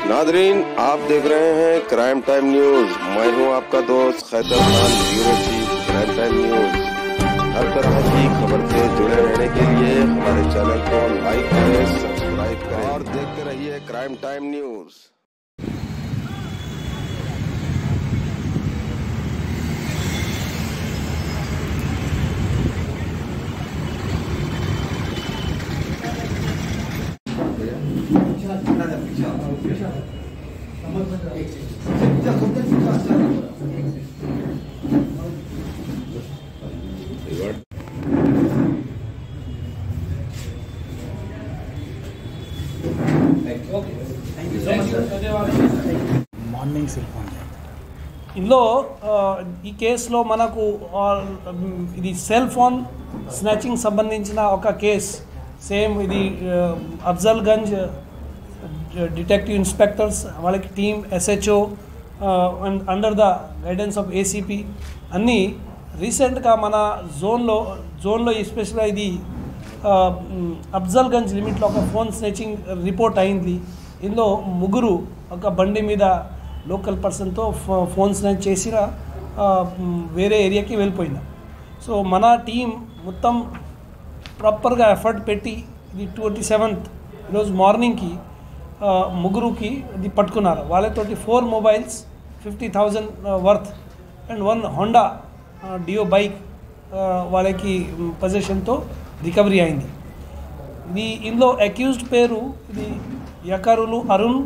Nadreen, आप देख रहे हैं क्राइम टाइम न्यूज। मैं हूं आपका दोस्त Khaitar Khan, bureau chief crime time news. हर तरह की खबर से जुड़े रहने के लिए हमारे चैनल को लाइक करें, सब्सक्राइब करें और देखते रहिए crime time news. Morning cell phone ఇందులో ఈ కేసులో మనకు ఇది సెల్ ఫోన్ స్నాచింగ్ సంబంధించిన ఒక కేస్ సేమ్ ఇది అఫ్జల్గంజ్ డిటెక్టివ్ ఇన్స్పెక్టర్స్ వాళ్ళకి team SHO and under the guidance of ACP అన్నీ రీసెంట్గా మన జోన్లో ఎస్పెషల్గా ఇది అఫ్జల్గంజ్ లిమిట్లో ఒక ఫోన్ స్నాచింగ్ రిపోర్ట్ అయింది. ఇందులో ముగ్గురు ఒక బండి మీద లోకల్ పర్సన్తో ఫోన్ స్నాచ్ చేసిన వేరే ఏరియాకి వెళ్ళిపోయింది. సో మన టీం మొత్తం ప్రాపర్గా ఎఫర్ట్ పెట్టి ఇది 27th ఈరోజు మార్నింగ్కి ముగ్గురుకి ఇది పట్టుకున్నారు. వాళ్ళతోటి 4 mobiles 50,000 worth and 1 Honda deo bike వాళ్ళకి పొజిషన్తో రికవరీ అయింది. ఇది ఇందులో అక్యూజ్డ్ పేరు ఇది యకరులు అరుణ్,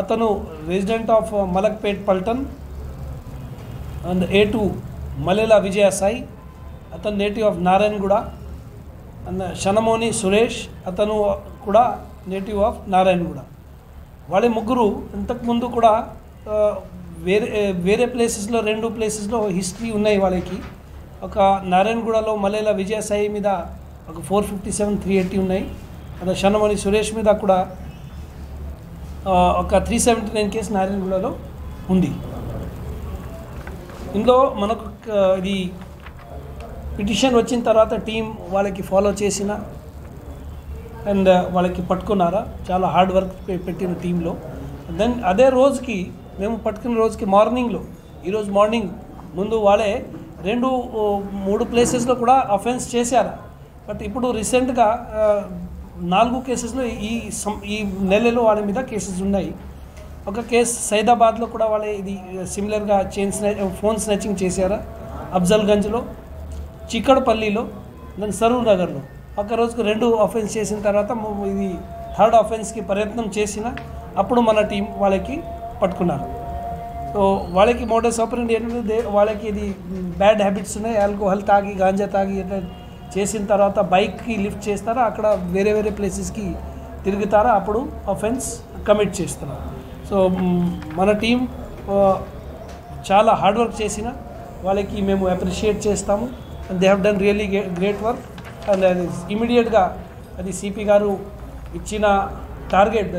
అతను resident of Malakpet Paltan. And A2 మలేలా విజయ సాయి, అతను native of Narayanaguda. And Shanamoni Suresh, అతను కూడా నేటివ్ ఆఫ్ నారాయణగూడ. వాళ్ళ ముగ్గురు ఇంతకుముందు కూడా వేరే ప్లేసెస్లో 2 ప్లేసెస్లో హిస్టరీ ఉన్నాయి వాళ్ళకి. ఒక నారాయణగూడలో మలేలా విజయ సాయి మీద ఒక 457, 380 ఉన్నాయి. అదే షనమోని సురేష్ మీద కూడా ఒక 379 కేసు నారాయణగూడలో ఉంది. ఇందులో మనకు ఇది పిటిషన్ వచ్చిన తర్వాత టీం వాళ్ళకి ఫాలో చేసిన అండ్ వాళ్ళకి పట్టుకున్నారా. చాలా హార్డ్ వర్క్ పెట్టిన టీంలో. దెన్ అదే రోజుకి మేము పట్టుకున్న రోజుకి మార్నింగ్లో ఈరోజు మార్నింగ్ ముందు వాళ్ళే 2-3 ప్లేసెస్లో కూడా అఫెన్స్ చేశారు. బట్ ఇప్పుడు రీసెంట్గా 4 కేసెస్లో ఈ నెలలో వాళ్ళ మీద కేసెస్ ఉన్నాయి. ఒక కేసు సైదాబాద్లో కూడా వాళ్ళే ఇది సిమిలర్గా ఫోన్ స్నాచింగ్ చేశారా. అఫ్జల్గంజ్లో, చిక్కడపల్లిలో, దాని సరూర్ నగర్లో ఒక రోజుకు 2 అఫెన్స్ చేసిన తర్వాత ఇది 3rd అఫెన్స్కి ప్రయత్నం చేసిన అప్పుడు మన టీం వాళ్ళకి పట్టుకున్నారు. సో వాళ్ళకి మోడస్ ఆపరెండి ఏంటంటే వాళ్ళకి ఇది బ్యాడ్ హ్యాబిట్స్ ఉన్నాయి. ఆల్కహాల్ తాగి, గాంజా తాగి చేసిన తర్వాత బైక్కి లిఫ్ట్ చేస్తారా, అక్కడ వేరే ప్లేసెస్కి తిరుగుతారా, అప్పుడు అఫెన్స్ కమిట్ చేస్తున్నారు. సో మన టీం చాలా హార్డ్ వర్క్ చేసిన వాళ్ళకి మేము అప్రిషియేట్ చేస్తాము. And they have done really great work. And అది ఇమీడియట్గా అది సిపి గారు ఇచ్చిన టార్గెట్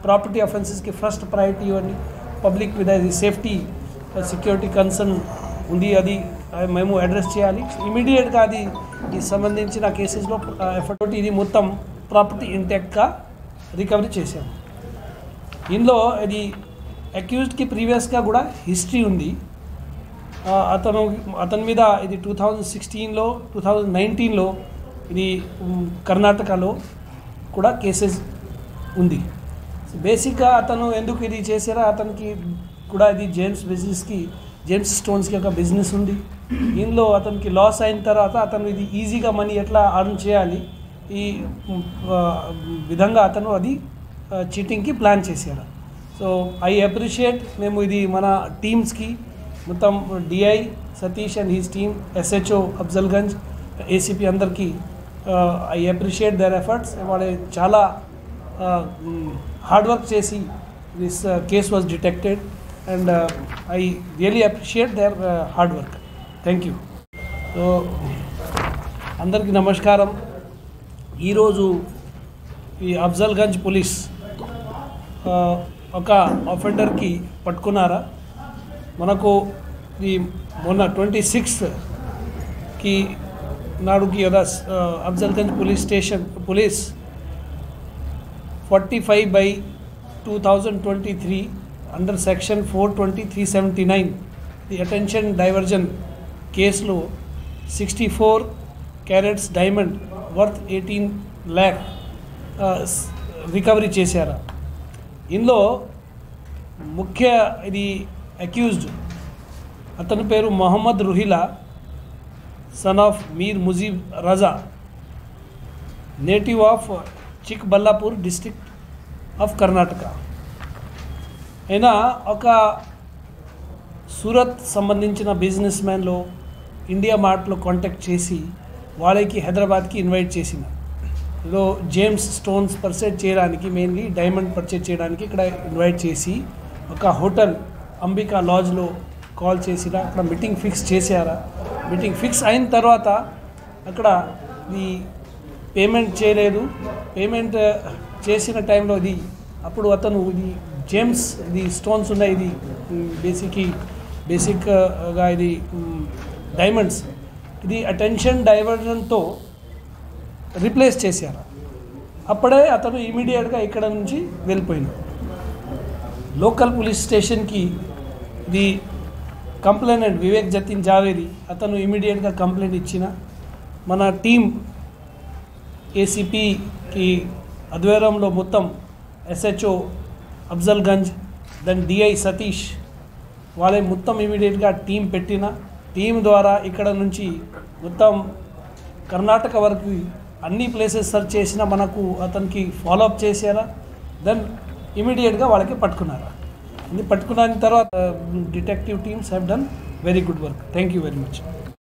ప్రాపర్టీ అఫెన్సెస్కి ఫస్ట్ ప్రయారిటీ ఇవ్వండి, పబ్లిక్ మీద అది సేఫ్టీ సెక్యూరిటీ కన్సర్న్ ఉంది, అది మేము అడ్రస్ చేయాలి. ఇమీడియట్గా అది ఈ సంబంధించిన కేసెస్లో ఎఫర్ట్ ఇది మొత్తం ప్రాపర్టీ ఇంటాక్ట్గా రికవరీ చేశాము. ఇందులో ఇది అక్యూజ్డ్కి ప్రీవియస్గా కూడా హిస్టరీ ఉంది. అతని మీద ఇది 2016లో 2019లో ఇది కర్ణాటకలో కూడా కేసెస్ ఉంది. బేసిక్గా అతను ఎందుకు ఇది చేశారో అతనికి కూడా ఇది జేమ్స్ స్టోన్స్కి ఒక బిజినెస్ ఉంది. ఇందులో అతనికి లాస్ అయిన తర్వాత అతను ఇది ఈజీగా మనీ ఎట్లా అర్న్ చేయాలి ఈ విధంగా అతను అది చీటింగ్కి ప్లాన్ చేశారు. సో ఐ అప్రిషియేట్ మేము ఇది మన టీమ్స్కి మొత్తం DI Satish and he's team, SHO Afzalgunj, ACP అందరికీ ఐ అప్రిషియేట్ దేర్ ఎఫర్ట్స్. వాళ్ళు చాలా హార్డ్ వర్క్ చేసి this case was detected and I really appreciate there hard work. Thank you. So అందరికీ నమస్కారం. ఈరోజు ఈ అఫ్జల్గంజ్ పోలీస్ ఒక అఫెండర్కి పట్టుకున్నారా. మనకు ఈ మొన్న 26కి నాడుకి Afzalgunj police station police 45/7 2023 under section 420-379 the attention diversion కేసులో 64 carats diamond worth 18 lakh recovery చేశారు. ఇందులో ముఖ్య ఇది అక్యూజ్డ్ అతని పేరు Mohammed Ruhila son of Mir Mujeeb Raza, native of Chikballapur district of Karnataka. అయినా ఒక సూరత్ సంబంధించిన బిజినెస్ మ్యాన్లో ఇండియా మార్ట్లో కాంటాక్ట్ చేసి వాళ్ళకి హైదరాబాద్కి ఇన్వైట్ చేసిన లో జేమ్స్ స్టోన్స్ పర్చేజ్ చేయడానికి, మెయిన్లీ డైమండ్ పర్చేజ్ చేయడానికి ఇక్కడ ఇన్వైట్ చేసి ఒక హోటల్ అంబికా లాడ్జ్లో కాల్ చేసినా అక్కడ మీటింగ్ ఫిక్స్ చేశారా. మీటింగ్ ఫిక్స్ అయిన తర్వాత అక్కడ ఈ పేమెంట్ చేయలేదు. పేమెంట్ చేసిన టైంలో ఇది అప్పుడు అతను ఇది జేమ్స్ ఇది స్టోన్స్ ఉన్నాయి, ఇది బేసిక్గా ఇది డైమండ్స్, ఇది అటెన్షన్ డైవర్జన్తో రీప్లేస్ చేశారు. అప్పుడే అతను ఇమీడియట్గా ఇక్కడ నుంచి వెళ్ళిపోయినాడు. లోకల్ పోలీస్ స్టేషన్కి ఇది కంప్లైంట్ వివేక్ జతిన్ జావేరి అతను ఇమీడియట్గా కంప్లైంట్ ఇచ్చిన మన టీం ఏసీపీకి ఆధ్వర్యంలో మొత్తం SHO Afzalgunj then DI Satish వాళ్ళే మొత్తం ఇమీడియట్గా టీం పెట్టిన టీం ద్వారా ఇక్కడ నుంచి మొత్తం కర్ణాటక వరకు అన్ని ప్లేసెస్ సెర్చ్ చేసినా మనకు అతనికి ఫాలోఅప్ చేశారా. దెన్ ఇమీడియట్గా వాళ్ళకి పట్టుకున్నారా. ఇది పట్టుకున్న తర్వాత detective teams have done very good work. Thank you very much.